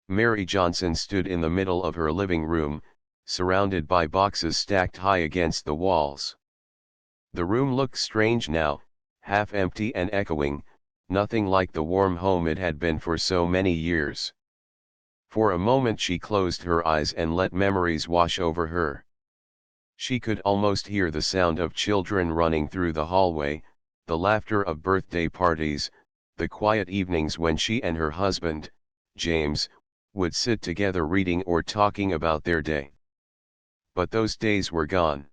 Mary Johnson stood in the middle of her living room, surrounded by boxes stacked high against the walls. The room looked strange now, half empty and echoing, nothing like the warm home it had been for so many years. For a moment she closed her eyes and let memories wash over her. She could almost hear the sound of children running through the hallway, the laughter of birthday parties, the quiet evenings when she and her husband, James, would sit together reading or talking about their day. But those days were gone.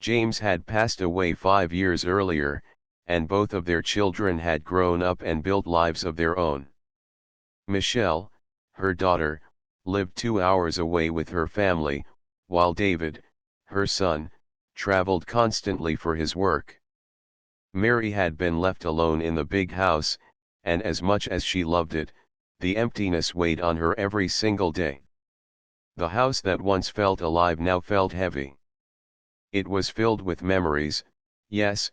James had passed away 5 years earlier, and both of their children had grown up and built lives of their own. Michelle, her daughter, lived 2 hours away with her family, while David, her son, traveled constantly for his work. Mary had been left alone in the big house, and as much as she loved it, the emptiness weighed on her every single day. The house that once felt alive now felt heavy. It was filled with memories, yes,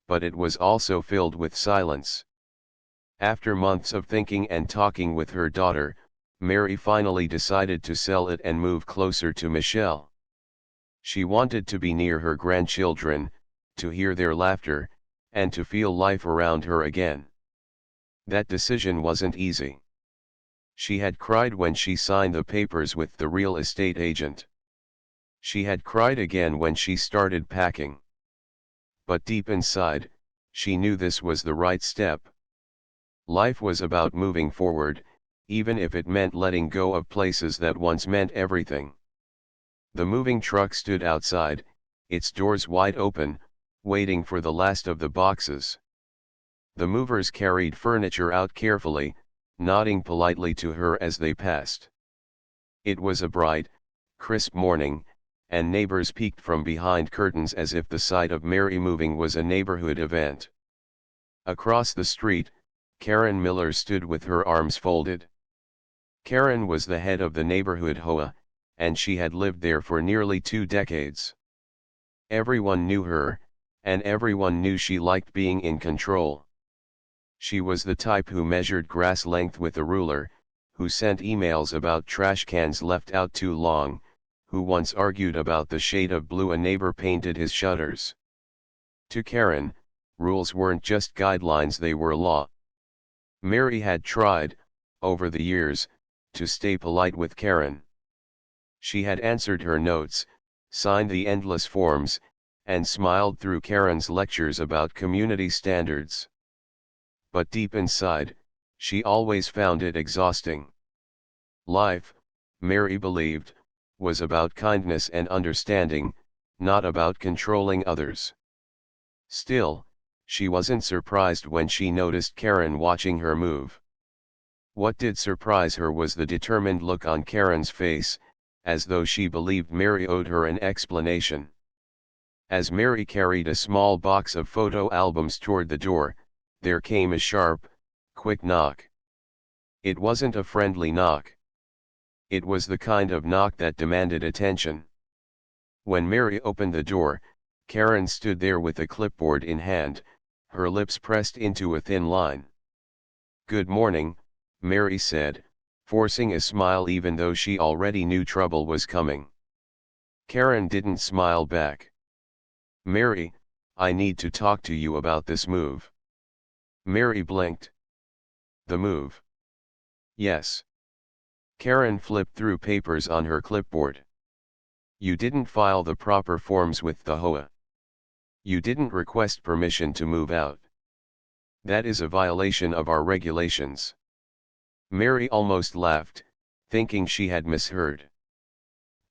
but it was also filled with silence. After months of thinking and talking with her daughter, Mary finally decided to sell it and move closer to Michelle. She wanted to be near her grandchildren, to hear their laughter, and to feel life around her again. That decision wasn't easy. She had cried when she signed the papers with the real estate agent. She had cried again when she started packing. But deep inside, she knew this was the right step. Life was about moving forward, even if it meant letting go of places that once meant everything. The moving truck stood outside, its doors wide open, waiting for the last of the boxes. The movers carried furniture out carefully, nodding politely to her as they passed. It was a bright, crisp morning, and neighbors peeked from behind curtains as if the sight of Mary moving was a neighborhood event. Across the street, Karen Miller stood with her arms folded. Karen was the head of the neighborhood HOA, and she had lived there for nearly 2 decades. Everyone knew her, and everyone knew she liked being in control. She was the type who measured grass length with a ruler, who sent emails about trash cans left out too long, who once argued about the shade of blue a neighbor painted his shutters. To Karen, rules weren't just guidelines, they were law. Mary had tried, over the years, to stay polite with Karen. She had answered her notes, signed the endless forms, and smiled through Karen's lectures about community standards. But deep inside, she always found it exhausting. Life, Mary believed, was about kindness and understanding, not about controlling others. Still, she wasn't surprised when she noticed Karen watching her move. What did surprise her was the determined look on Karen's face, as though she believed Mary owed her an explanation. As Mary carried a small box of photo albums toward the door, there came a sharp, quick knock. It wasn't a friendly knock. It was the kind of knock that demanded attention. When Mary opened the door, Karen stood there with a clipboard in hand, her lips pressed into a thin line. "Good morning," Mary said, forcing a smile even though she already knew trouble was coming. Karen didn't smile back. "Mary, I need to talk to you about this move." Mary blinked. "The move?" "Yes." Karen flipped through papers on her clipboard. "You didn't file the proper forms with the HOA. You didn't request permission to move out. That is a violation of our regulations." Mary almost laughed, thinking she had misheard.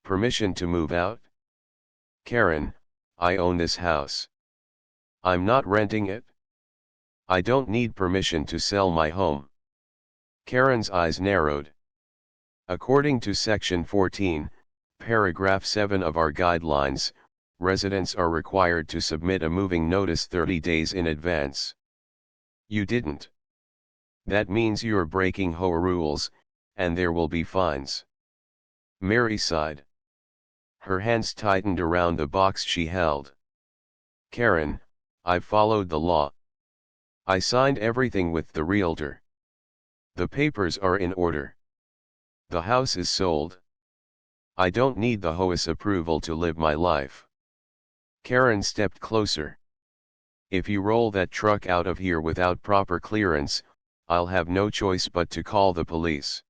"Permission to move out? Karen, I own this house. I'm not renting it. I don't need permission to sell my home." Karen's eyes narrowed. "According to Section 14, Paragraph 7 of our guidelines, residents are required to submit a moving notice 30 days in advance. You didn't. That means you're breaking HOA rules, and there will be fines." Mary sighed. Her hands tightened around the box she held. "Karen, I've followed the law. I signed everything with the realtor. The papers are in order. The house is sold. I don't need the HOA's approval to live my life. Karen stepped closer. If you roll that truck out of here without proper clearance, I'll have no choice but to call the police.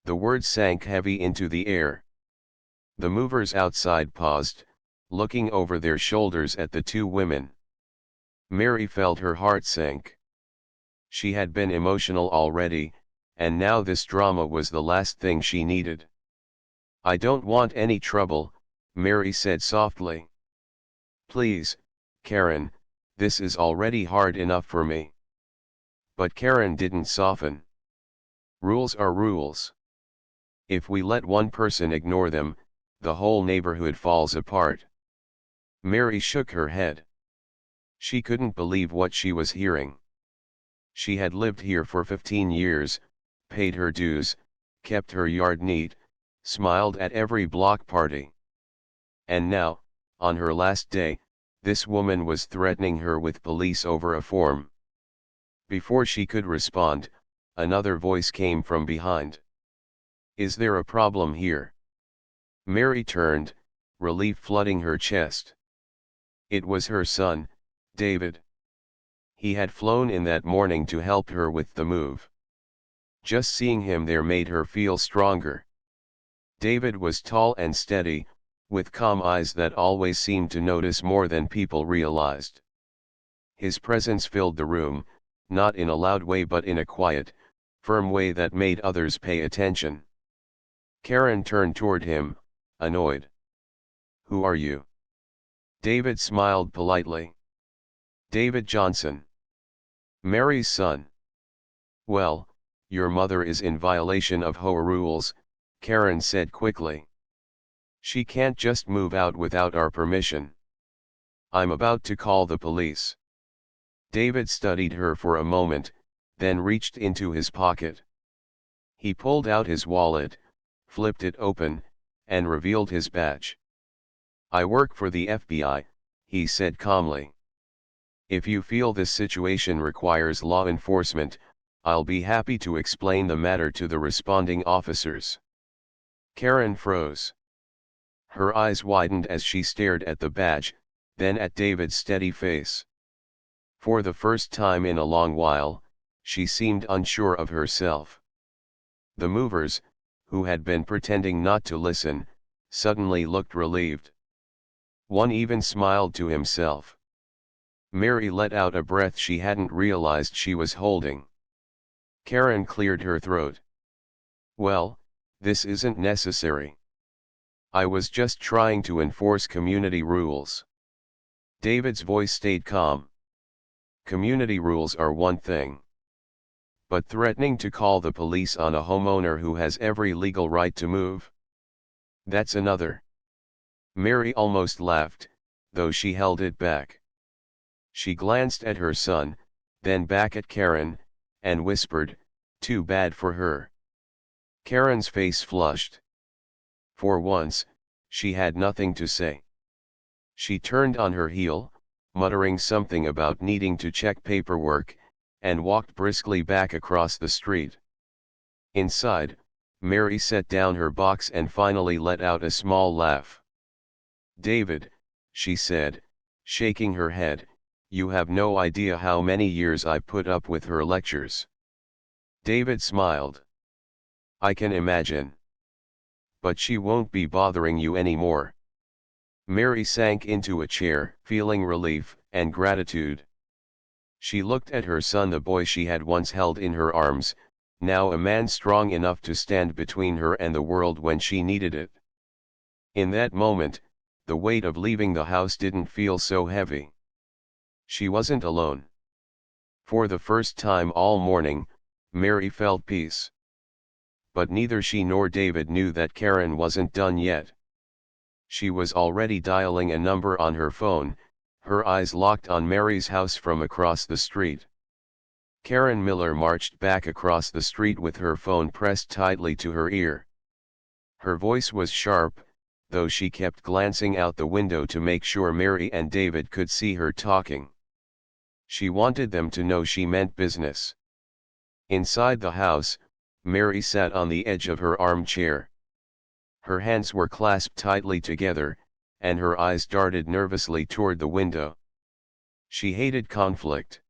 The words sank heavy into the air. The movers outside paused, looking over their shoulders at the two women. Mary felt her heart sink. She had been emotional already, and now this drama was the last thing she needed. I don't want any trouble, Mary said softly. Please, Karen, this is already hard enough for me. But Karen didn't soften. Rules are rules. If we let one person ignore them, the whole neighborhood falls apart. Mary shook her head. She couldn't believe what she was hearing. She had lived here for 15 years, paid her dues, kept her yard neat, smiled at every block party. And now, on her last day, this woman was threatening her with police over a form. Before she could respond, another voice came from behind. Is there a problem here? Mary turned, relief flooding her chest. It was her son, David. He had flown in that morning to help her with the move. Just seeing him there made her feel stronger. David was tall and steady, with calm eyes that always seemed to notice more than people realized. His presence filled the room, not in a loud way but in a quiet, firm way that made others pay attention. Karen turned toward him, annoyed. Who are you? David smiled politely. David Johnson. Mary's son. Well, your mother is in violation of HOA rules, Karen said quickly. She can't just move out without our permission. I'm about to call the police. David studied her for a moment, then reached into his pocket. He pulled out his wallet, flipped it open, and revealed his badge. I work for the FBI, he said calmly. If you feel this situation requires law enforcement, I'll be happy to explain the matter to the responding officers. Karen froze. Her eyes widened as she stared at the badge, then at David's steady face. For the first time in a long while, she seemed unsure of herself. The movers, who had been pretending not to listen, suddenly looked relieved. One even smiled to himself. Mary let out a breath she hadn't realized she was holding. Karen cleared her throat. Well, this isn't necessary. I was just trying to enforce community rules. David's voice stayed calm. Community rules are one thing. But threatening to call the police on a homeowner who has every legal right to move? That's another. Mary almost laughed, though she held it back. She glanced at her son, then back at Karen, and whispered, too bad for her. Karen's face flushed. For once, she had nothing to say. She turned on her heel, muttering something about needing to check paperwork, and walked briskly back across the street. Inside, Mary set down her box and finally let out a small laugh. David, she said, shaking her head, you have no idea how many years I put up with her lectures. David smiled. I can imagine. But she won't be bothering you anymore. Mary sank into a chair, feeling relief and gratitude. She looked at her son, the boy she had once held in her arms, now a man strong enough to stand between her and the world when she needed it. In that moment, the weight of leaving the house didn't feel so heavy. She wasn't alone. For the first time all morning, Mary felt peace. But neither she nor David knew that Karen wasn't done yet. She was already dialing a number on her phone, her eyes locked on Mary's house from across the street. Karen Miller marched back across the street with her phone pressed tightly to her ear. Her voice was sharp, though she kept glancing out the window to make sure Mary and David could see her talking. She wanted them to know she meant business. Inside the house, Mary sat on the edge of her armchair. Her hands were clasped tightly together, and her eyes darted nervously toward the window. She hated conflict.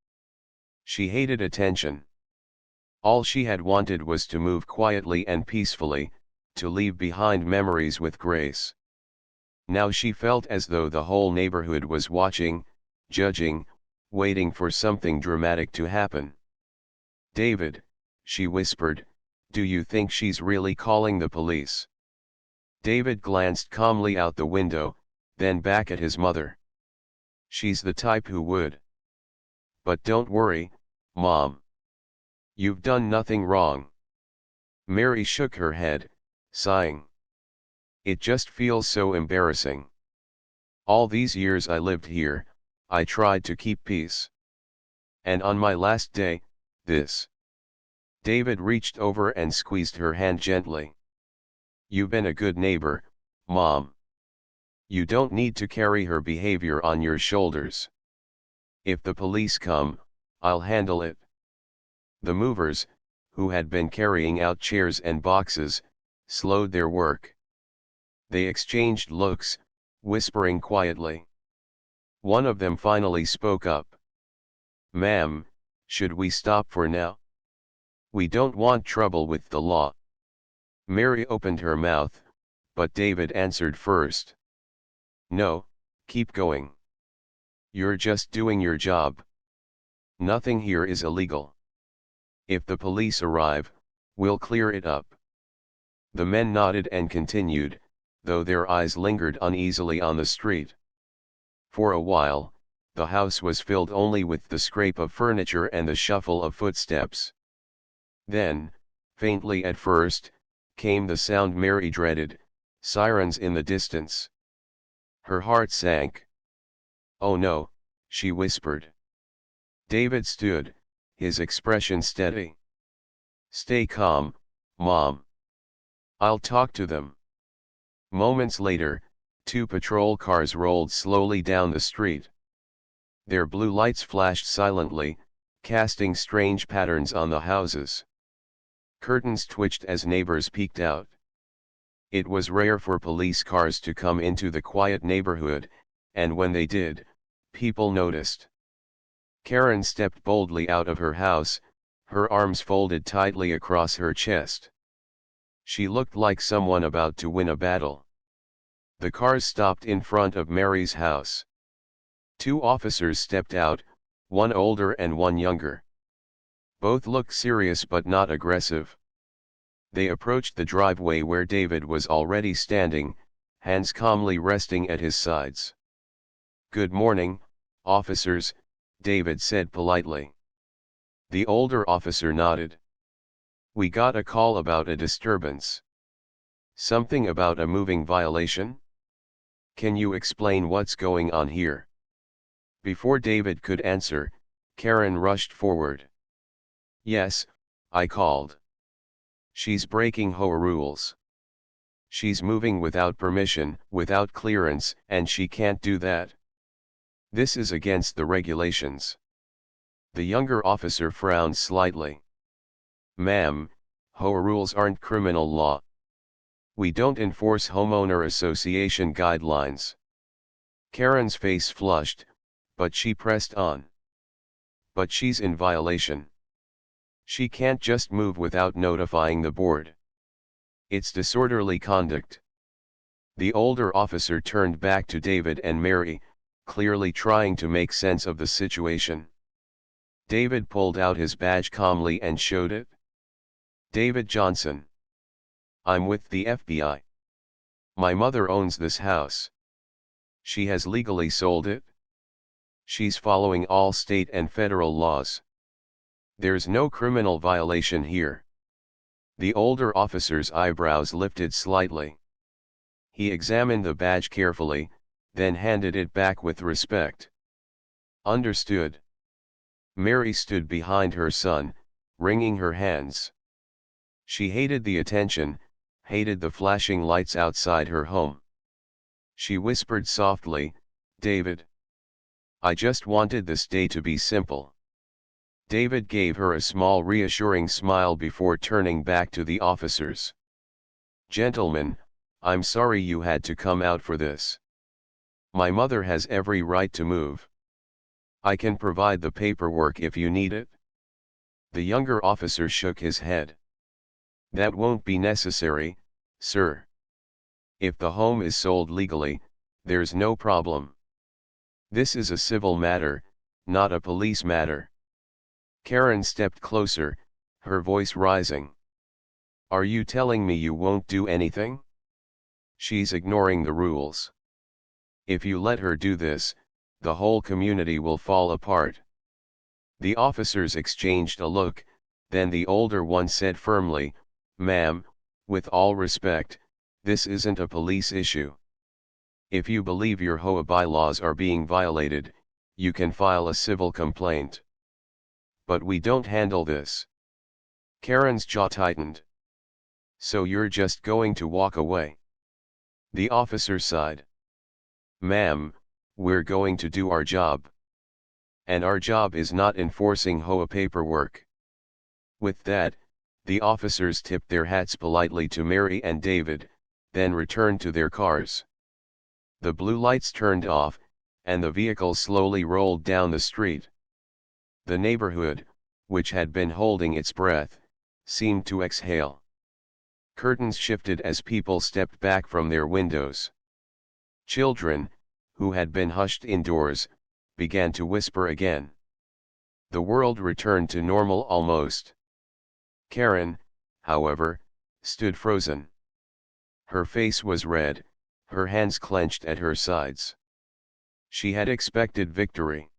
She hated attention. All she had wanted was to move quietly and peacefully, to leave behind memories with grace. Now she felt as though the whole neighborhood was watching, judging, waiting for something dramatic to happen. "David," she whispered, "do you think she's really calling the police?" David glanced calmly out the window, then back at his mother. "She's the type who would. But don't worry, Mom. You've done nothing wrong." Mary shook her head, sighing. "It just feels so embarrassing. All these years I lived here, I tried to keep peace. And on my last day, this." David reached over and squeezed her hand gently. "You've been a good neighbor, Mom. You don't need to carry her behavior on your shoulders. If the police come, I'll handle it." The movers, who had been carrying out chairs and boxes, slowed their work. They exchanged looks, whispering quietly. One of them finally spoke up. "Ma'am, should we stop for now? We don't want trouble with the law." Mary opened her mouth, but David answered first. "No, keep going. You're just doing your job. Nothing here is illegal. If the police arrive, we'll clear it up." The men nodded and continued, though their eyes lingered uneasily on the street. For a while, the house was filled only with the scrape of furniture and the shuffle of footsteps. Then, faintly at first, came the sound Mary dreaded, sirens in the distance. Her heart sank. "Oh no," she whispered. David stood, his expression steady. "Stay calm, Mom. I'll talk to them." Moments later, 2 patrol cars rolled slowly down the street. Their blue lights flashed silently, casting strange patterns on the houses. Curtains twitched as neighbors peeked out. It was rare for police cars to come into the quiet neighborhood, and when they did, people noticed. Karen stepped boldly out of her house, her arms folded tightly across her chest. She looked like someone about to win a battle. The cars stopped in front of Mary's house. 2 officers stepped out, one older and one younger. Both looked serious but not aggressive. They approached the driveway where David was already standing, hands calmly resting at his sides. "Good morning, officers," David said politely. The older officer nodded. "We got a call about a disturbance. Something about a moving violation? Can you explain what's going on here?" Before David could answer, Karen rushed forward. "Yes, I called. She's breaking HOA rules. She's moving without permission, without clearance, and she can't do that. This is against the regulations." The younger officer frowned slightly. "Ma'am, HOA rules aren't criminal law. We don't enforce homeowner association guidelines." Karen's face flushed, but she pressed on. "But she's in violation. She can't just move without notifying the board. It's disorderly conduct." The older officer turned back to David and Mary, clearly trying to make sense of the situation. David pulled out his badge calmly and showed it. "David Johnson. I'm with the FBI. My mother owns this house. She has legally sold it. She's following all state and federal laws. There's no criminal violation here." The older officer's eyebrows lifted slightly. He examined the badge carefully, then handed it back with respect. "Understood." Mary stood behind her son, wringing her hands. She hated the attention, hated the flashing lights outside her home. She whispered softly, "David, I just wanted this day to be simple. David gave her a small reassuring smile before turning back to the officers. "Gentlemen, I'm sorry you had to come out for this. My mother has every right to move. I can provide the paperwork if you need it." The younger officer shook his head. "That won't be necessary, sir. If the home is sold legally, there's no problem. This is a civil matter, not a police matter." Karen stepped closer, her voice rising. "Are you telling me you won't do anything? She's ignoring the rules. If you let her do this, the whole community will fall apart." The officers exchanged a look, then the older one said firmly, "Ma'am, with all respect, this isn't a police issue. If you believe your HOA bylaws are being violated, you can file a civil complaint. But we don't handle this." Karen's jaw tightened. "So you're just going to walk away?" The officer sighed. "Ma'am, we're going to do our job. And our job is not enforcing HOA paperwork." With that, the officers tipped their hats politely to Mary and David, then returned to their cars. The blue lights turned off, and the vehicle slowly rolled down the street. The neighborhood, which had been holding its breath, seemed to exhale. Curtains shifted as people stepped back from their windows. Children, who had been hushed indoors, began to whisper again. The world returned to normal almost. Karen, however, stood frozen. Her face was red, her hands clenched at her sides. She had expected victory.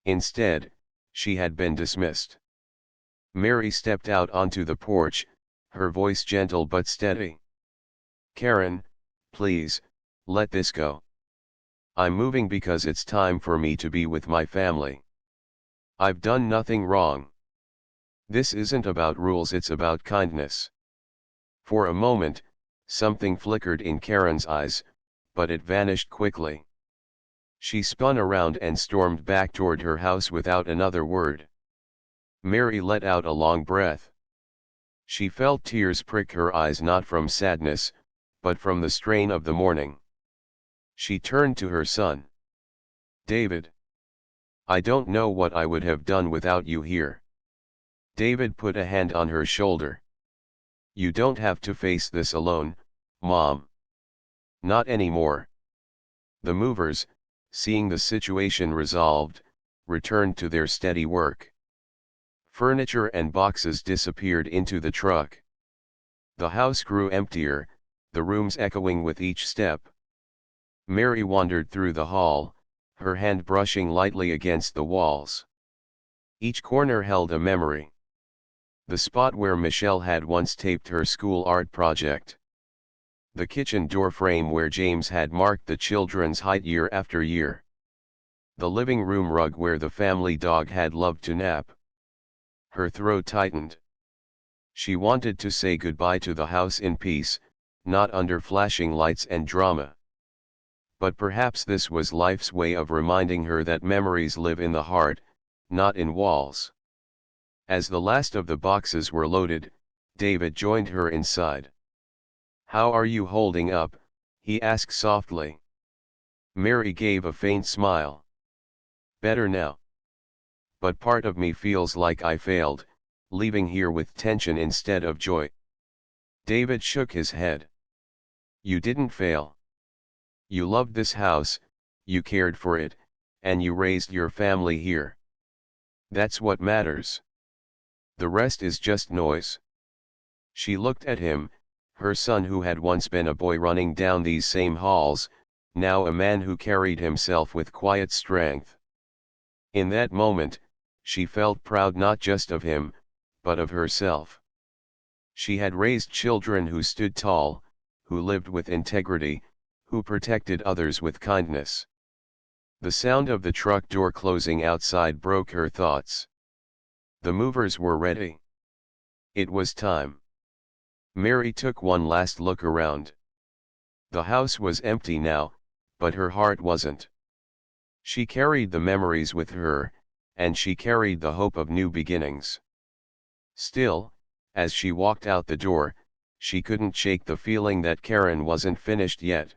Instead, she had been dismissed. Mary stepped out onto the porch, her voice gentle but steady. "Karen, please, let this go. I'm moving because it's time for me to be with my family. I've done nothing wrong. This isn't about rules, it's about kindness." For a moment, something flickered in Karen's eyes, but it vanished quickly. She spun around and stormed back toward her house without another word. Mary let out a long breath. She felt tears prick her eyes, not from sadness, but from the strain of the morning. She turned to her son. "David, I don't know what I would have done without you here." David put a hand on her shoulder. "You don't have to face this alone, Mom. Not anymore." The movers, seeing the situation resolved, returned to their steady work. Furniture and boxes disappeared into the truck. The house grew emptier, the rooms echoing with each step. Mary wandered through the hall, her hand brushing lightly against the walls. Each corner held a memory. The spot where Michelle had once taped her school art project. The kitchen door frame where James had marked the children's height year after year. The living room rug where the family dog had loved to nap. Her throat tightened. She wanted to say goodbye to the house in peace, not under flashing lights and drama. But perhaps this was life's way of reminding her that memories live in the heart, not in walls. As the last of the boxes were loaded, David joined her inside. "How are you holding up?" he asked softly. Mary gave a faint smile. "Better now. But part of me feels like I failed, leaving here with tension instead of joy." David shook his head. "You didn't fail. You loved this house, you cared for it, and you raised your family here. That's what matters. The rest is just noise." She looked at him, her son who had once been a boy running down these same halls, now a man who carried himself with quiet strength. In that moment, she felt proud not just of him, but of herself. She had raised children who stood tall, who lived with integrity, who protected others with kindness. The sound of the truck door closing outside broke her thoughts. The movers were ready. It was time. Mary took one last look around. The house was empty now, but her heart wasn't. She carried the memories with her, and she carried the hope of new beginnings. Still, as she walked out the door, she couldn't shake the feeling that Karen wasn't finished yet.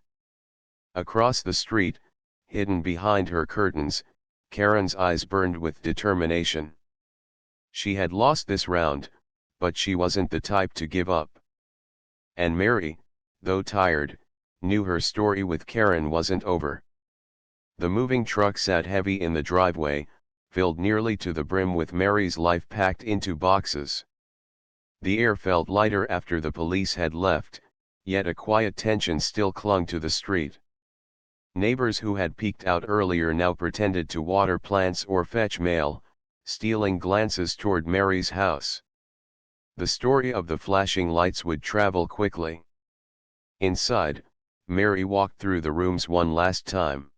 Across the street, hidden behind her curtains, Karen's eyes burned with determination. She had lost this round, but she wasn't the type to give up. And Mary, though tired, knew her story with Karen wasn't over. The moving truck sat heavy in the driveway, filled nearly to the brim with Mary's life packed into boxes. The air felt lighter after the police had left, yet a quiet tension still clung to the street. Neighbors who had peeked out earlier now pretended to water plants or fetch mail, stealing glances toward Mary's house. The story of the flashing lights would travel quickly. Inside, Mary walked through the rooms one last time.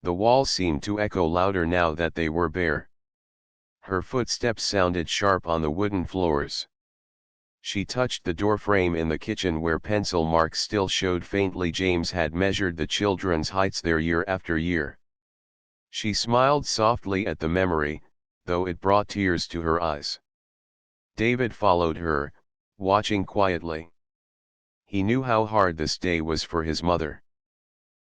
The walls seemed to echo louder now that they were bare. Her footsteps sounded sharp on the wooden floors. She touched the door frame in the kitchen where pencil marks still showed faintly. James had measured the children's heights there year after year. She smiled softly at the memory, though it brought tears to her eyes. David followed her, watching quietly. He knew how hard this day was for his mother.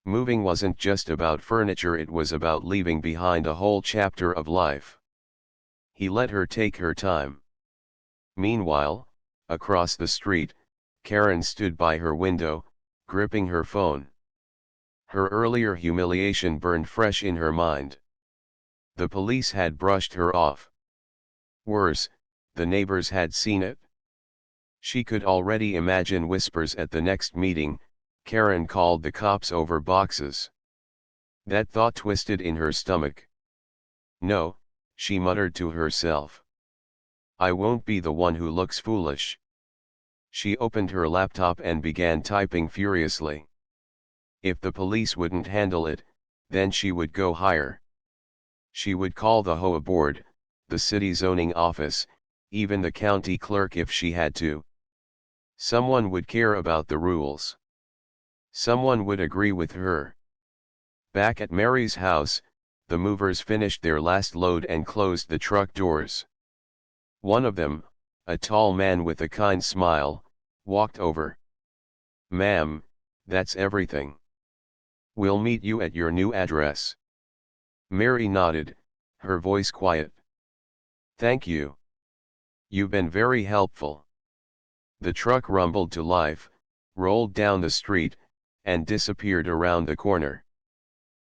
Moving wasn't just about furniture, it was about leaving behind a whole chapter of life. He let her take her time. Meanwhile, across the street, Karen stood by her window, gripping her phone. Her earlier humiliation burned fresh in her mind. The police had brushed her off. Worse, the neighbors had seen it. She could already imagine whispers at the next meeting. Karen called the cops over boxes. That thought twisted in her stomach. No, she muttered to herself. I won't be the one who looks foolish. She opened her laptop and began typing furiously. If the police wouldn't handle it, then she would go higher. She would call the HOA board, the city zoning office, even the county clerk if she had to. Someone would care about the rules. Someone would agree with her. Back at Mary's house, the movers finished their last load and closed the truck doors. One of them, a tall man with a kind smile, walked over. Ma'am, that's everything. We'll meet you at your new address. Mary nodded, her voice quiet. Thank you. You've been very helpful. The truck rumbled to life, rolled down the street, and disappeared around the corner.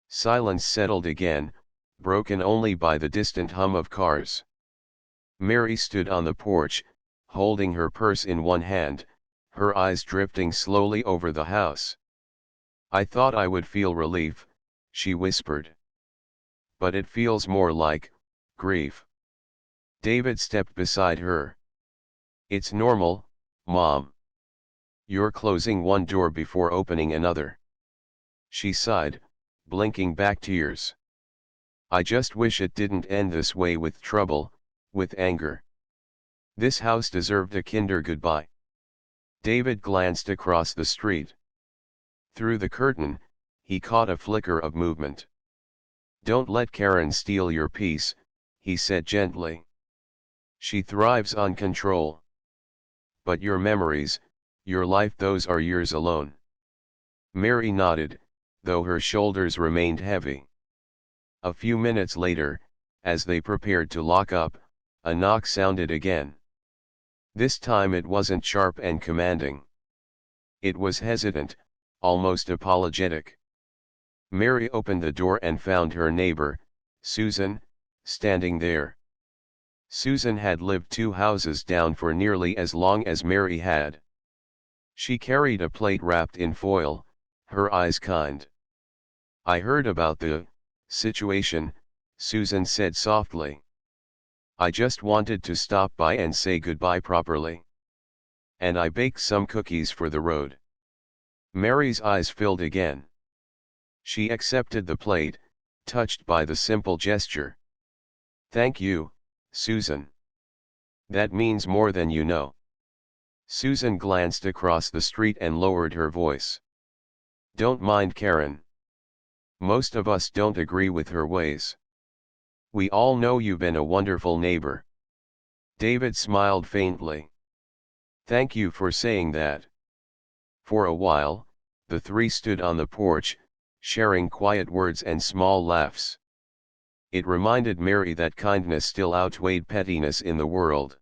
Silence settled again, broken only by the distant hum of cars. Mary stood on the porch, holding her purse in one hand, her eyes drifting slowly over the house. I thought I would feel relief, she whispered. But it feels more like grief. David stepped beside her. It's normal, Mom. You're closing one door before opening another. She sighed, blinking back tears. I just wish it didn't end this way, with trouble, with anger. This house deserved a kinder goodbye. David glanced across the street. Through the curtain, he caught a flicker of movement. Don't let Karen steal your peace, he said gently. She thrives on control. But your memories, your life, those are yours alone. Mary nodded, though her shoulders remained heavy. A few minutes later, as they prepared to lock up, a knock sounded again. This time it wasn't sharp and commanding. It was hesitant, almost apologetic. Mary opened the door and found her neighbor, Susan, standing there. Susan had lived 2 houses down for nearly as long as Mary had. She carried a plate wrapped in foil, her eyes kind. I heard about the situation, Susan said softly. I just wanted to stop by and say goodbye properly. And I baked some cookies for the road. Mary's eyes filled again. She accepted the plate, touched by the simple gesture. Thank you, Susan. That means more than you know. Susan glanced across the street and lowered her voice. Don't mind Karen. Most of us don't agree with her ways. We all know you've been a wonderful neighbor. David smiled faintly. Thank you for saying that. For a while, the three stood on the porch, sharing quiet words and small laughs. It reminded Mary that kindness still outweighed pettiness in the world.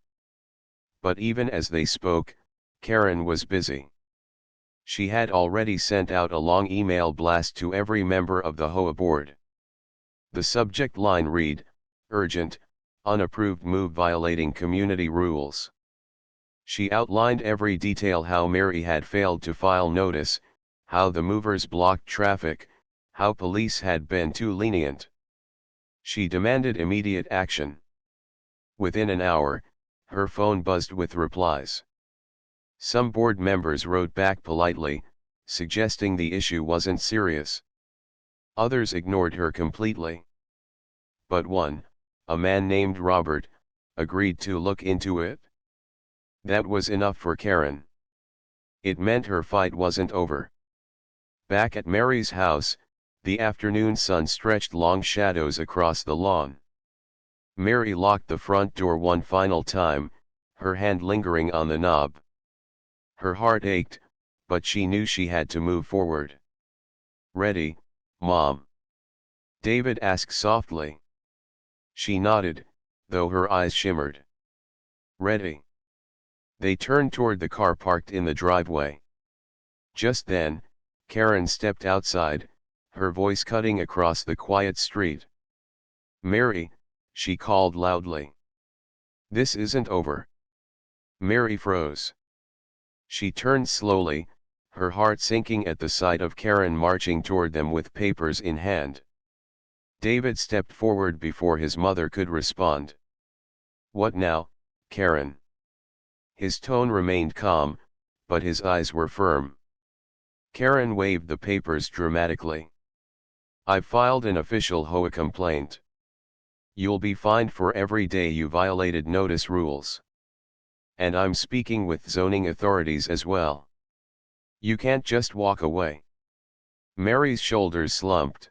But even as they spoke, Karen was busy. She had already sent out a long email blast to every member of the HOA board. The subject line read, "Urgent, unapproved move violating community rules." She outlined every detail: how Mary had failed to file notice, how the movers blocked traffic, how police had been too lenient. She demanded immediate action. Within an hour, her phone buzzed with replies. Some board members wrote back politely, suggesting the issue wasn't serious. Others ignored her completely. But one, a man named Robert, agreed to look into it. That was enough for Karen. It meant her fight wasn't over. Back at Mary's house, the afternoon sun stretched long shadows across the lawn. Mary locked the front door one final time, her hand lingering on the knob. Her heart ached, but she knew she had to move forward. "Ready, Mom?" David asked softly. She nodded, though her eyes shimmered. "Ready." They turned toward the car parked in the driveway. Just then, Karen stepped outside, her voice cutting across the quiet street. "Mary," she called loudly. "This isn't over." Mary froze. She turned slowly, her heart sinking at the sight of Karen marching toward them with papers in hand. David stepped forward before his mother could respond. "What now, Karen?" His tone remained calm, but his eyes were firm. Karen waved the papers dramatically. "I've filed an official HOA complaint. You'll be fined for every day you violated notice rules. And I'm speaking with zoning authorities as well. You can't just walk away." Mary's shoulders slumped.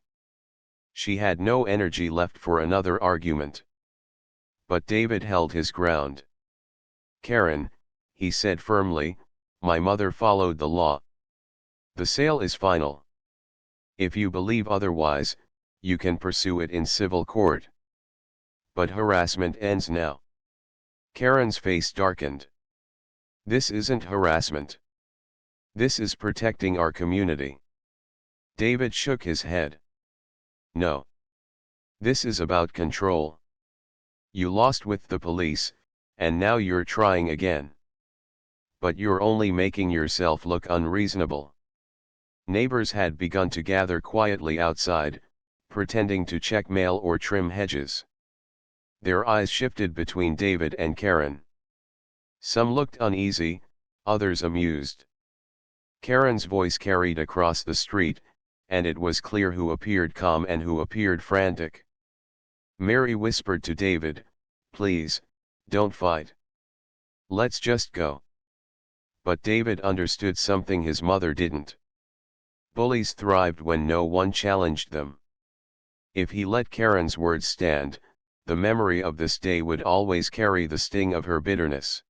She had no energy left for another argument. But David held his ground. "Karen," he said firmly, "my mother followed the law. The sale is final. If you believe otherwise, you can pursue it in civil court. But harassment ends now." Karen's face darkened. "This isn't harassment. This is protecting our community." David shook his head. "No. This is about control. You lost with the police, and now you're trying again. But you're only making yourself look unreasonable." Neighbors had begun to gather quietly outside, pretending to check mail or trim hedges. Their eyes shifted between David and Karen. Some looked uneasy, others amused. Karen's voice carried across the street, and it was clear who appeared calm and who appeared frantic. Mary whispered to David, "Please, don't fight. Let's just go." But David understood something his mother didn't. Bullies thrived when no one challenged them. If he let Karen's words stand, the memory of this day would always carry the sting of her bitterness.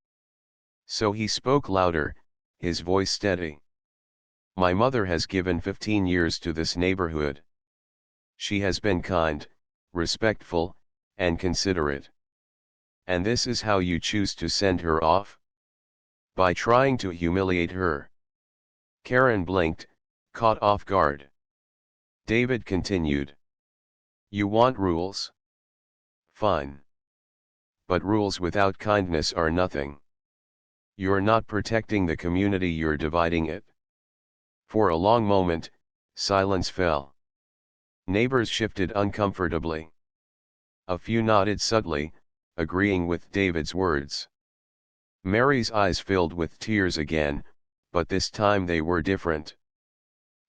So he spoke louder, his voice steady. "My mother has given 15 years to this neighborhood. She has been kind, respectful, and considerate. And this is how you choose to send her off? By trying to humiliate her." Karen blinked, caught off guard. David continued. "You want rules? Fine. But rules without kindness are nothing. You're not protecting the community, you're dividing it." For a long moment, silence fell. Neighbors shifted uncomfortably. A few nodded subtly, agreeing with David's words. Mary's eyes filled with tears again, but this time they were different.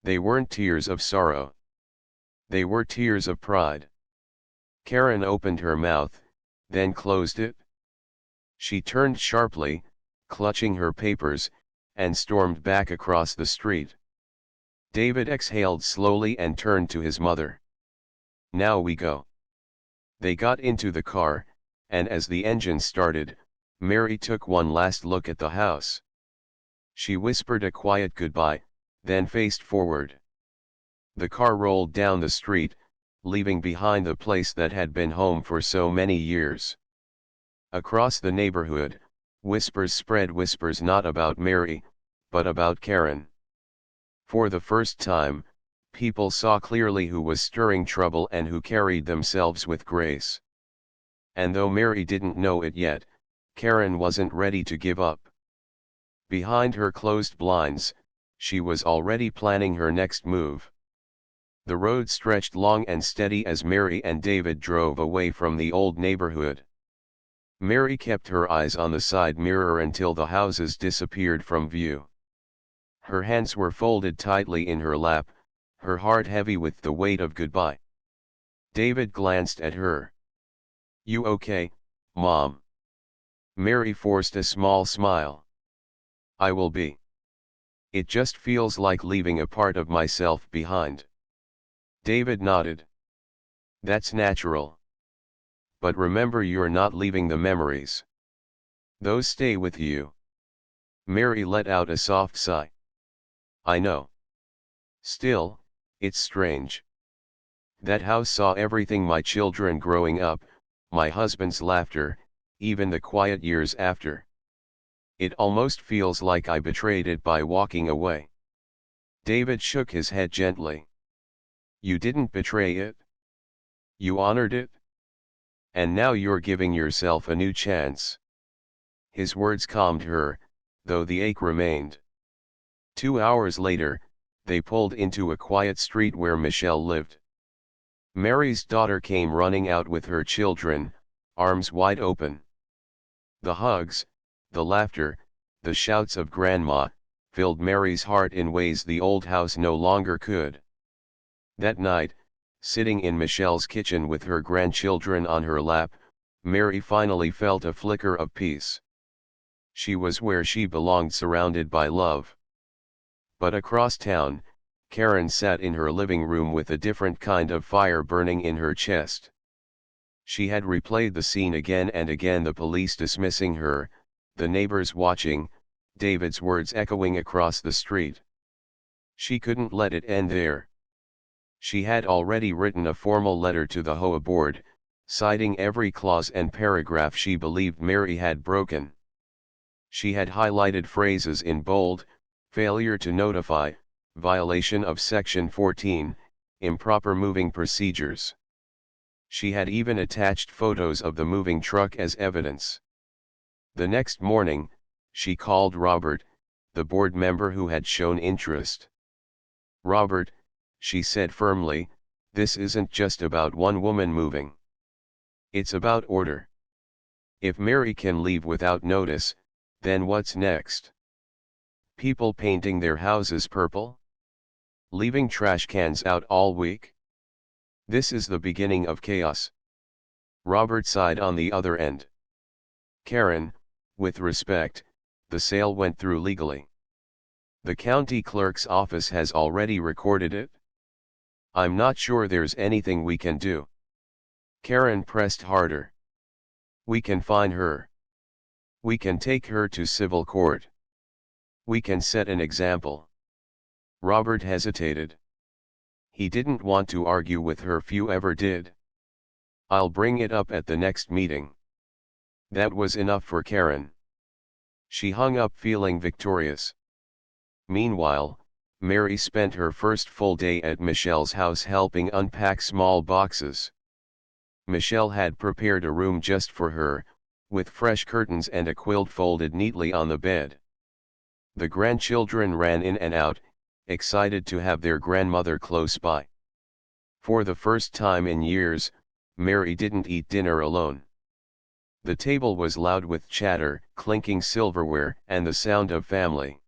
They weren't tears of sorrow. They were tears of pride. Karen opened her mouth, then closed it. She turned sharply, clutching her papers, and stormed back across the street. David exhaled slowly and turned to his mother. "Now we go. They got into the car, and as the engine started, Mary took one last look at the house. She whispered a quiet goodbye, then faced forward. The car rolled down the street, leaving behind the place that had been home for so many years. Across the neighborhood, whispers spread, whispers not about Mary, but about Karen. For the first time, people saw clearly who was stirring trouble and who carried themselves with grace. And though Mary didn't know it yet, Karen wasn't ready to give up. Behind her closed blinds, she was already planning her next move. The road stretched long and steady as Mary and David drove away from the old neighborhood. Mary kept her eyes on the side mirror until the houses disappeared from view. Her hands were folded tightly in her lap, her heart heavy with the weight of goodbye. David glanced at her. "You okay, Mom?" Mary forced a small smile. "I will be. It just feels like leaving a part of myself behind." David nodded. "That's natural. But remember, you're not leaving the memories. Those stay with you." Mary let out a soft sigh. "I know. Still, it's strange. That house saw everything: my children growing up, my husband's laughter, even the quiet years after. It almost feels like I betrayed it by walking away." David shook his head gently. "You didn't betray it. You honored it. And now you're giving yourself a new chance." His words calmed her, though the ache remained. 2 hours later, they pulled into a quiet street where Michelle lived. Mary's daughter came running out with her children, arms wide open. The hugs, the laughter, the shouts of Grandma, filled Mary's heart in ways the old house no longer could. That night, sitting in Michelle's kitchen with her grandchildren on her lap, Mary finally felt a flicker of peace. She was where she belonged, surrounded by love. But across town, Karen sat in her living room with a different kind of fire burning in her chest. She had replayed the scene again and again: the police dismissing her, the neighbors watching, David's words echoing across the street. She couldn't let it end there. She had already written a formal letter to the HOA board, citing every clause and paragraph she believed Mary had broken. She had highlighted phrases in bold: failure to notify, violation of Section 14, improper moving procedures. She had even attached photos of the moving truck as evidence. The next morning, she called Robert, the board member who had shown interest. "Robert," she said firmly, "this isn't just about one woman moving. It's about order. If Mary can leave without notice, then what's next? People painting their houses purple? Leaving trash cans out all week? This is the beginning of chaos." Robert sighed on the other end. "Karen, with respect, the sale went through legally. The county clerk's office has already recorded it. I'm not sure there's anything we can do." Karen pressed harder. "We can fine her. We can take her to civil court. We can set an example." Robert hesitated. He didn't want to argue with her, few ever did. "I'll bring it up at the next meeting." That was enough for Karen. She hung up feeling victorious. Meanwhile, Mary spent her first full day at Michelle's house helping unpack small boxes. Michelle had prepared a room just for her, with fresh curtains and a quilt folded neatly on the bed. The grandchildren ran in and out, excited to have their grandmother close by. For the first time in years, Mary didn't eat dinner alone. The table was loud with chatter, clinking silverware, and the sound of family.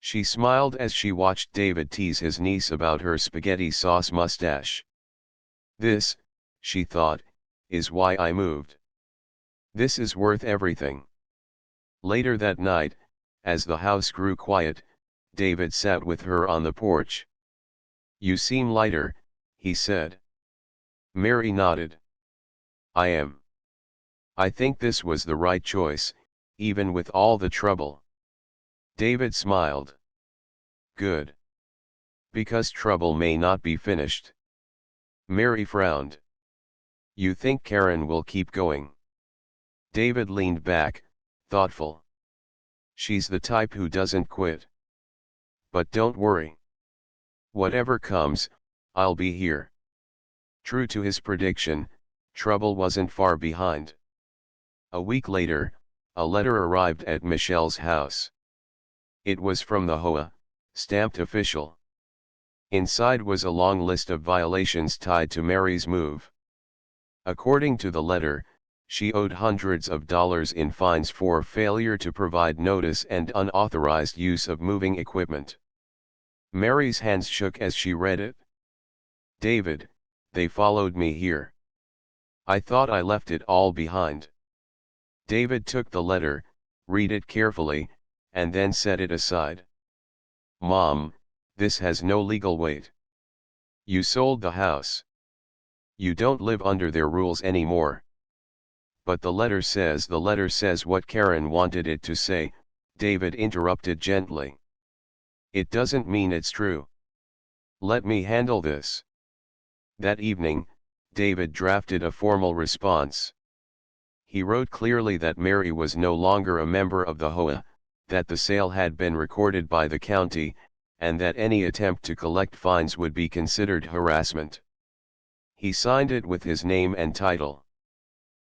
She smiled as she watched David tease his niece about her spaghetti sauce mustache. "This," she thought, "is why I moved. This is worth everything." Later that night, as the house grew quiet, David sat with her on the porch. "You seem lighter," he said. Mary nodded. I think this was the right choice, even with all the trouble. David smiled. Good. Because trouble may not be finished. Mary frowned. You think Karen will keep going? David leaned back, thoughtful. She's the type who doesn't quit. But don't worry. Whatever comes, I'll be here. True to his prediction, trouble wasn't far behind. A week later, a letter arrived at Michelle's house. It was from the HOA, stamped official. Inside was a long list of violations tied to Mary's move. According to the letter, she owed hundreds of dollars in fines for failure to provide notice and unauthorized use of moving equipment. Mary's hands shook as she read it. David, they followed me here. I thought I left it all behind. David took the letter, read it carefully, and then set it aside. Mom, this has no legal weight. You sold the house. You don't live under their rules anymore. But the letter says what Karen wanted it to say, David interrupted gently. It doesn't mean it's true. Let me handle this. That evening, David drafted a formal response. He wrote clearly that Mary was no longer a member of the HOA, that the sale had been recorded by the county, and that any attempt to collect fines would be considered harassment. He signed it with his name and title.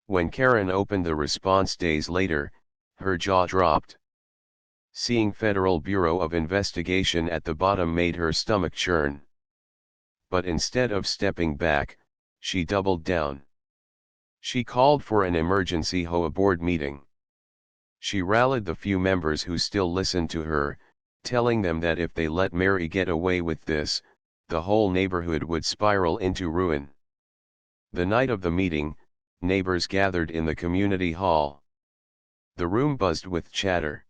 When Karen opened the response days later, her jaw dropped. Seeing Federal Bureau of Investigation at the bottom made her stomach churn. But instead of stepping back, she doubled down. She called for an emergency HOA board meeting. She rallied the few members who still listened to her, telling them that if they let Mary get away with this, the whole neighborhood would spiral into ruin. The night of the meeting, neighbors gathered in the community hall. The room buzzed with chatter.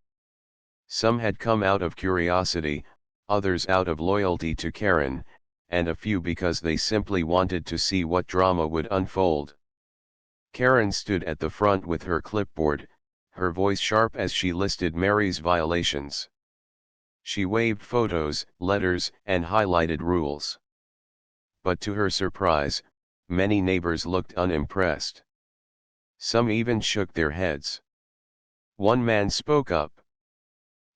Some had come out of curiosity, others out of loyalty to Karen, and a few because they simply wanted to see what drama would unfold. Karen stood at the front with her clipboard, her voice sharp as she listed Mary's violations. She waved photos, letters, and highlighted rules. But to her surprise, many neighbors looked unimpressed. Some even shook their heads. One man spoke up.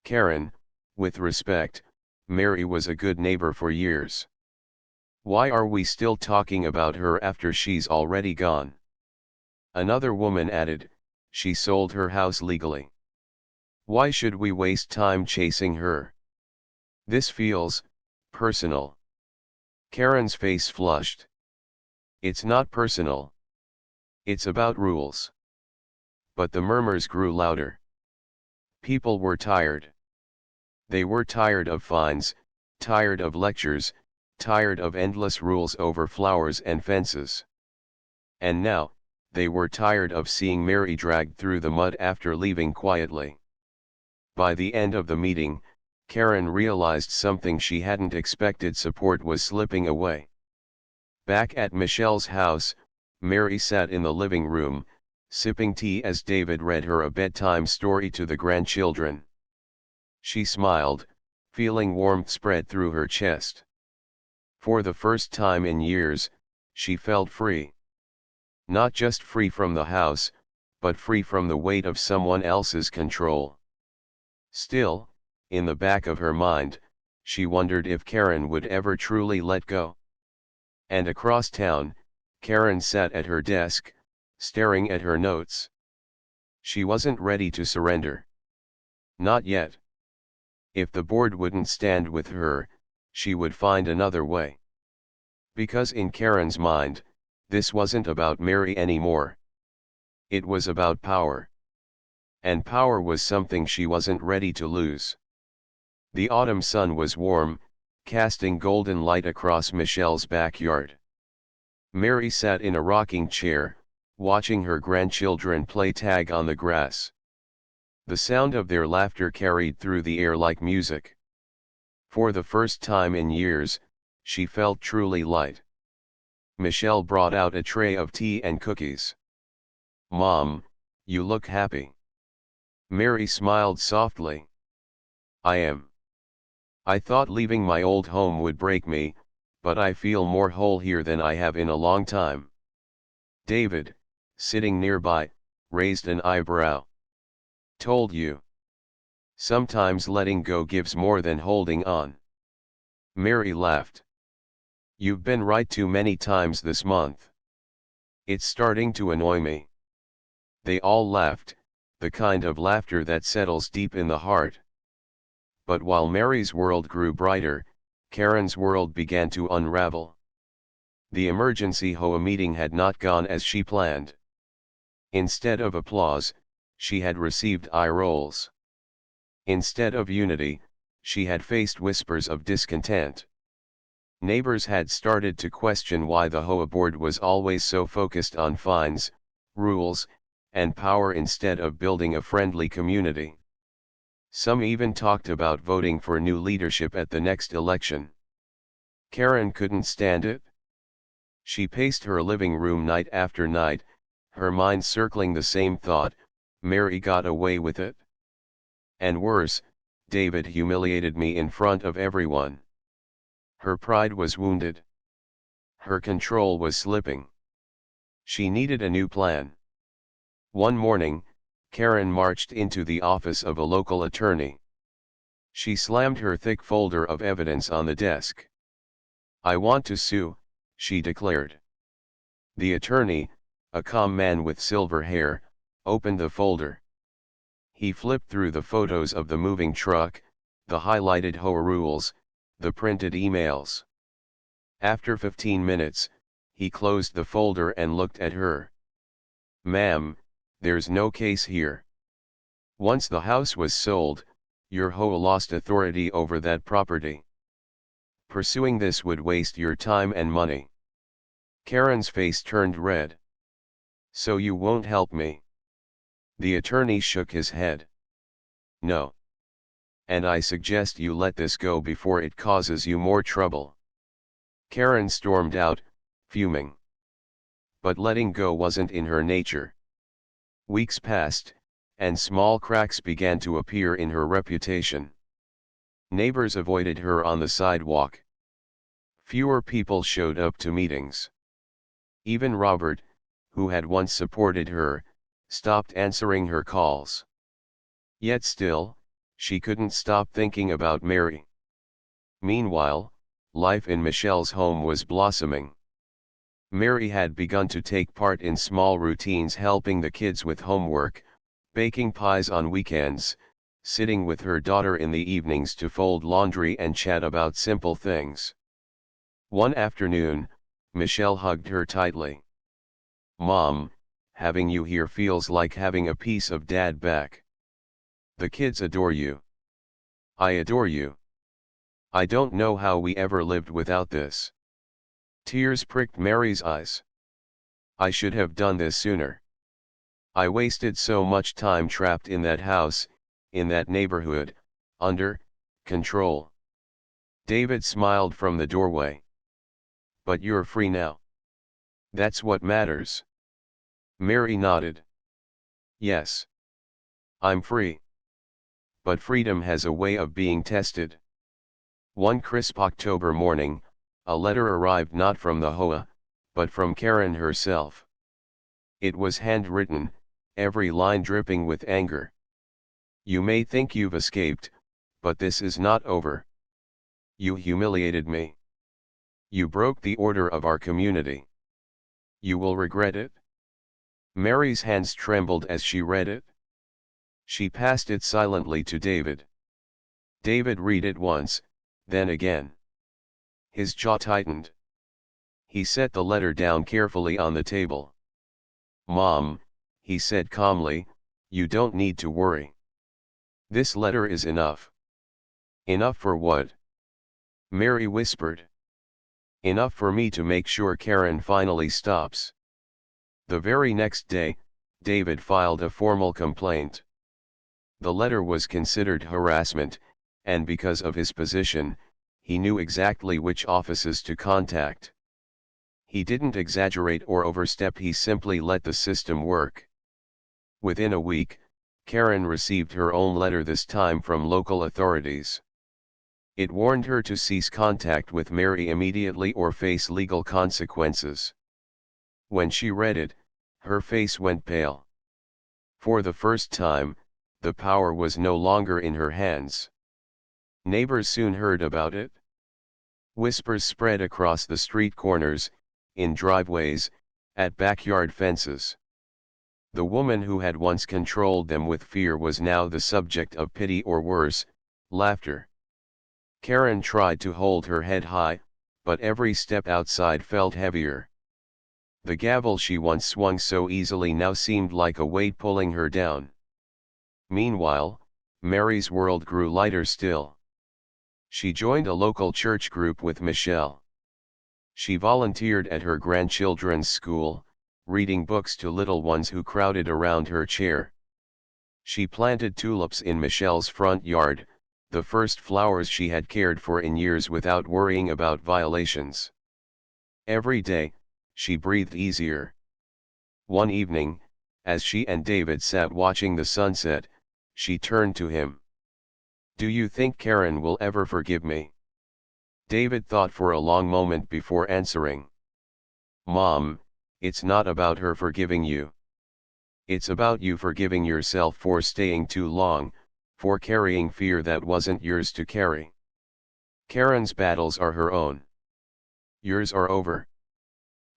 Karen, with respect, Mary was a good neighbor for years. Why are we still talking about her after she's already gone? Another woman added, she sold her house legally. Why should we waste time chasing her? This feels personal. Karen's face flushed. It's not personal. It's about rules. But the murmurs grew louder. People were tired. They were tired of fines, tired of lectures, tired of endless rules over flowers and fences. And now, they were tired of seeing Mary dragged through the mud after leaving quietly. By the end of the meeting, Karen realized something she hadn't expected: support was slipping away. Back at Michelle's house, Mary sat in the living room, sipping tea as David read her a bedtime story to the grandchildren. She smiled, feeling warmth spread through her chest. For the first time in years, she felt free. Not just free from the house, but free from the weight of someone else's control. Still, in the back of her mind, she wondered if Karen would ever truly let go. And across town, Karen sat at her desk, staring at her notes. She wasn't ready to surrender. Not yet. If the board wouldn't stand with her, she would find another way. Because in Karen's mind, this wasn't about Mary anymore. It was about power. And power was something she wasn't ready to lose. The autumn sun was warm, casting golden light across Michelle's backyard. Mary sat in a rocking chair, watching her grandchildren play tag on the grass. The sound of their laughter carried through the air like music. For the first time in years, she felt truly light. Michelle brought out a tray of tea and cookies. "Mom, you look happy." Mary smiled softly. "I am. I thought leaving my old home would break me, but I feel more whole here than I have in a long time." David, sitting nearby, raised an eyebrow. "Told you. Sometimes letting go gives more than holding on." Mary laughed. "You've been right too many times this month. It's starting to annoy me." They all laughed, the kind of laughter that settles deep in the heart. But while Mary's world grew brighter, Karen's world began to unravel. The emergency HOA meeting had not gone as she planned. Instead of applause, she had received eye rolls. Instead of unity, she had faced whispers of discontent. Neighbors had started to question why the HOA board was always so focused on fines, rules, and power instead of building a friendly community. Some even talked about voting for new leadership at the next election. Karen couldn't stand it. She paced her living room night after night, her mind circling the same thought: Mary got away with it. And worse, David humiliated me in front of everyone. Her pride was wounded. Her control was slipping. She needed a new plan. One morning, Karen marched into the office of a local attorney. She slammed her thick folder of evidence on the desk. "I want to sue," she declared. The attorney, a calm man with silver hair, opened the folder. He flipped through the photos of the moving truck, the highlighted HOA rules, the printed emails. After 15 minutes, he closed the folder and looked at her. "Ma'am, there's no case here. Once the house was sold, your HOA lost authority over that property. Pursuing this would waste your time and money." Karen's face turned red. "So you won't help me?" The attorney shook his head. "No. And I suggest you let this go before it causes you more trouble." Karen stormed out, fuming. But letting go wasn't in her nature. Weeks passed, and small cracks began to appear in her reputation. Neighbors avoided her on the sidewalk. Fewer people showed up to meetings. Even Robert, who had once supported her, stopped answering her calls. Yet still, she couldn't stop thinking about Mary. Meanwhile, life in Michelle's home was blossoming. Mary had begun to take part in small routines, helping the kids with homework, baking pies on weekends, sitting with her daughter in the evenings to fold laundry and chat about simple things. One afternoon, Michelle hugged her tightly. "Mom, having you here feels like having a piece of Dad back. The kids adore you. I adore you. I don't know how we ever lived without this." Tears pricked Mary's eyes. "I should have done this sooner. I wasted so much time trapped in that house, in that neighborhood, under control." David smiled from the doorway. "But you're free now. That's what matters." Mary nodded. "Yes. I'm free. But freedom has a way of being tested." One crisp October morning, a letter arrived not from the HOA, but from Karen herself. It was handwritten, every line dripping with anger. "You may think you've escaped, but this is not over. You humiliated me. You broke the order of our community. You will regret it." Mary's hands trembled as she read it. She passed it silently to David. David read it once, then again. His jaw tightened. He set the letter down carefully on the table. "Mom," he said calmly, "you don't need to worry. This letter is enough." "Enough for what?" Mary whispered. "Enough for me to make sure Karen finally stops." The very next day, David filed a formal complaint. The letter was considered harassment, and because of his position, he knew exactly which offices to contact. He didn't exaggerate or overstep, he simply let the system work. Within a week, Karen received her own letter, this time from local authorities. It warned her to cease contact with Mary immediately or face legal consequences. When she read it, her face went pale. For the first time, the power was no longer in her hands. Neighbors soon heard about it. Whispers spread across the street corners, in driveways, at backyard fences. The woman who had once controlled them with fear was now the subject of pity, or worse, laughter. Karen tried to hold her head high, but every step outside felt heavier. The gavel she once swung so easily now seemed like a weight pulling her down. Meanwhile, Mary's world grew lighter still. She joined a local church group with Michelle. She volunteered at her grandchildren's school, reading books to little ones who crowded around her chair. She planted tulips in Michelle's front yard, the first flowers she had cared for in years, without worrying about violations. Every day, she breathed easier. One evening, as she and David sat watching the sunset, she turned to him. "Do you think Karen will ever forgive me?" David thought for a long moment before answering. "Mom, it's not about her forgiving you. It's about you forgiving yourself for staying too long, for carrying fear that wasn't yours to carry. Karen's battles are her own. Yours are over."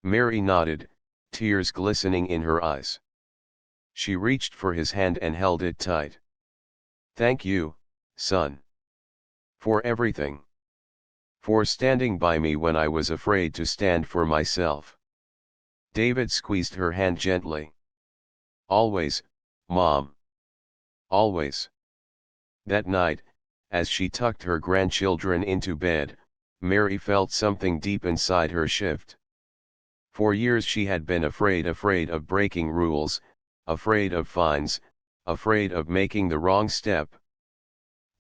Mary nodded, tears glistening in her eyes. She reached for his hand and held it tight. "Thank you, son. For everything. For standing by me when I was afraid to stand for myself." David squeezed her hand gently. "Always, Mom. Always." That night, as she tucked her grandchildren into bed, Mary felt something deep inside her shift. For years she had been afraid of breaking rules, afraid of fines, afraid of making the wrong step.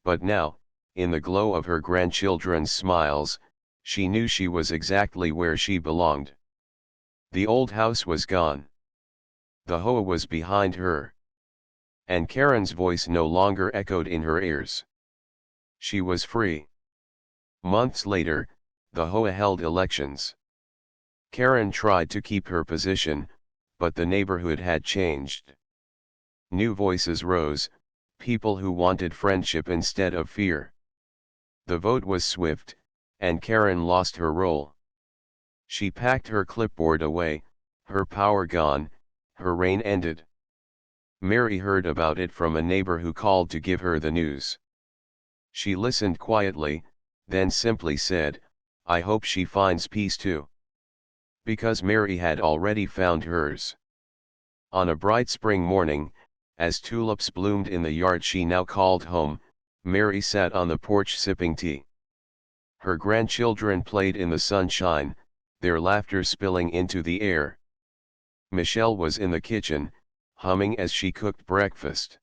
But now, in the glow of her grandchildren's smiles, she knew she was exactly where she belonged. The old house was gone. The HOA was behind her. And Karen's voice no longer echoed in her ears. She was free. Months later, the HOA held elections. Karen tried to keep her position, but the neighborhood had changed. New voices rose, people who wanted friendship instead of fear. The vote was swift, and Karen lost her role. She packed her clipboard away, her power gone, her reign ended. Mary heard about it from a neighbor who called to give her the news. She listened quietly, then simply said, "I hope she finds peace too." Because Mary had already found hers. On a bright spring morning, as tulips bloomed in the yard she now called home, Mary sat on the porch sipping tea. Her grandchildren played in the sunshine, their laughter spilling into the air. Michelle was in the kitchen, humming as she cooked breakfast.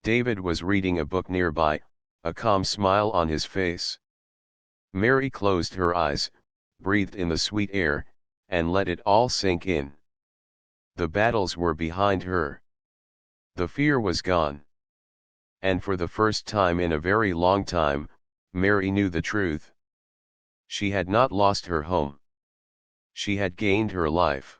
David was reading a book nearby, a calm smile on his face. Mary closed her eyes, breathed in the sweet air, and let it all sink in. The battles were behind her. The fear was gone. And for the first time in a very long time, Mary knew the truth. She had not lost her home. She had gained her life.